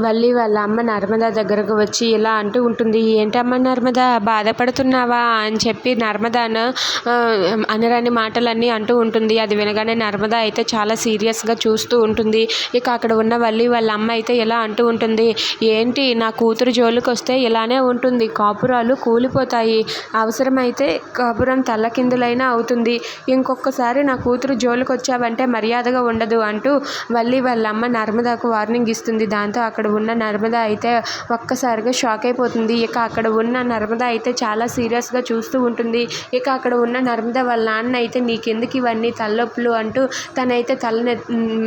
వల్లి వాళ్ళ అమ్మ నర్మద దగ్గరకు వచ్చి ఇలా అంటూ ఉంటుంది. ఏంటమ్మా నర్మద, బాధపడుతున్నావా అని చెప్పి నర్మదాను అనరాని మాటలన్నీ అంటూ ఉంటుంది. అది వినగానే నర్మద అయితే చాలా సీరియస్గా చూస్తూ ఉంటుంది. ఇక అక్కడ ఉన్న వల్లి వాళ్ళ అమ్మ అయితే ఇలా అంటూ ఉంటుంది. ఏంటి, నా కూతురు జోలికి వస్తే ఇలానే ఉంటుంది, కాపురాలు కూలిపోతాయి, అవసరమైతే కాపురం తల్లకిందులైనా అవుతుంది, ఇంకొకసారి నా కూతురు జోలికి వచ్చావంటే మర్యాదగా ఉండదు అంటూ వల్లి వాళ్ళ అమ్మ నర్మదాకు వార్నింగ్ ఇస్తుంది. దాంతో అక్కడ ఉన్న నర్మద అయితే ఒక్కసారిగా షాక్ అయిపోతుంది. ఇక అక్కడ ఉన్న నర్మద అయితే చాలా సీరియస్గా చూస్తూ ఉంటుంది. ఇక అక్కడ ఉన్న నర్మద వాళ్ళ నాన్న అయితే నీకెందుకు ఇవన్నీ తలనొప్పులు అంటూ తనైతే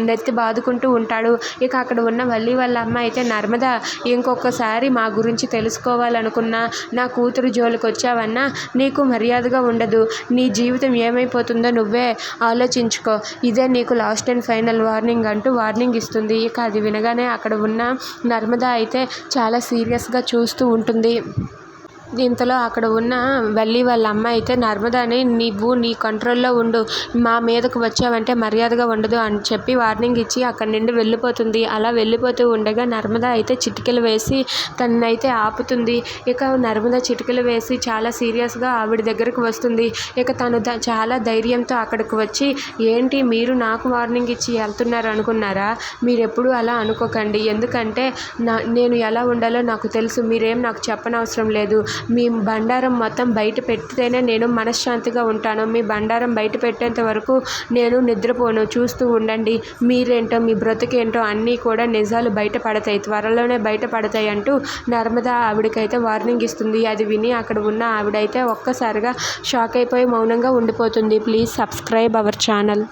నెత్తి బాదుకుంటూ ఉంటాడు. ఇక అక్కడ ఉన్న వల్లి వాళ్ళ అమ్మ అయితే నర్మద, ఇంకొకసారి మా గురించి తెలుసుకోవాలనుకున్నా, నా కూతురు జోలికి వచ్చావన్నా నీకు మర్యాదగా ఉండదు, నీ జీవితం ఏమైపోతుందో నువ్వే ఆలోచించుకో, ఇదే నీకు లాస్ట్ అండ్ ఫైనల్ వార్నింగ్ అంటూ వార్నింగ్ ఇస్తుంది. ఇక అది వినగానే అక్కడ ఉన్న నర్మద అయితే చాలా సీరియస్గా చూస్తూ ఉంటుంది. ఇంతలో అక్కడ ఉన్న వల్లి వాళ్ళ అమ్మ అయితే నర్మదాని, నీవు నీ కంట్రోల్లో ఉండు, మా మీదకు వచ్చావంటే మర్యాదగా ఉండదు అని చెప్పి వార్నింగ్ ఇచ్చి అక్కడి నుండి వెళ్ళిపోతుంది. అలా వెళ్ళిపోతూ ఉండగా నర్మద అయితే చిటికెలు వేసి తనైతే ఆపుతుంది. ఇక నర్మద చిటికెలు వేసి చాలా సీరియస్గా ఆవిడ దగ్గరకు వస్తుంది. ఇక తను చాలా ధైర్యంతో అక్కడికి వచ్చి, ఏంటి మీరు నాకు వార్నింగ్ ఇచ్చి వెళ్తున్నారు అనుకున్నారా, మీరెప్పుడూ అలా అనుకోకండి, ఎందుకంటే నేను ఎలా ఉండాలో నాకు తెలుసు, మీరేం నాకు చెప్పనవసరం లేదు, మీ బండారం మొత్తం బయట పెడితేనే నేను మనశ్శాంతిగా ఉంటాను, మీ బండారం బయట పెట్టేంత వరకు నేను నిద్రపోను, చూస్తూ ఉండండి, మీరేంటో మీ బ్రతుకేంటో అన్నీ కూడా నిజాలు బయటపడతాయి, త్వరలోనే బయటపడతాయి అంటూ నర్మద ఆవిడకైతే వార్నింగ్ ఇస్తుంది. అది విని అక్కడ ఉన్న ఆవిడైతే ఒక్కసారిగా షాక్ అయిపోయి మౌనంగా ఉండిపోతుంది. Please subscribe our channel.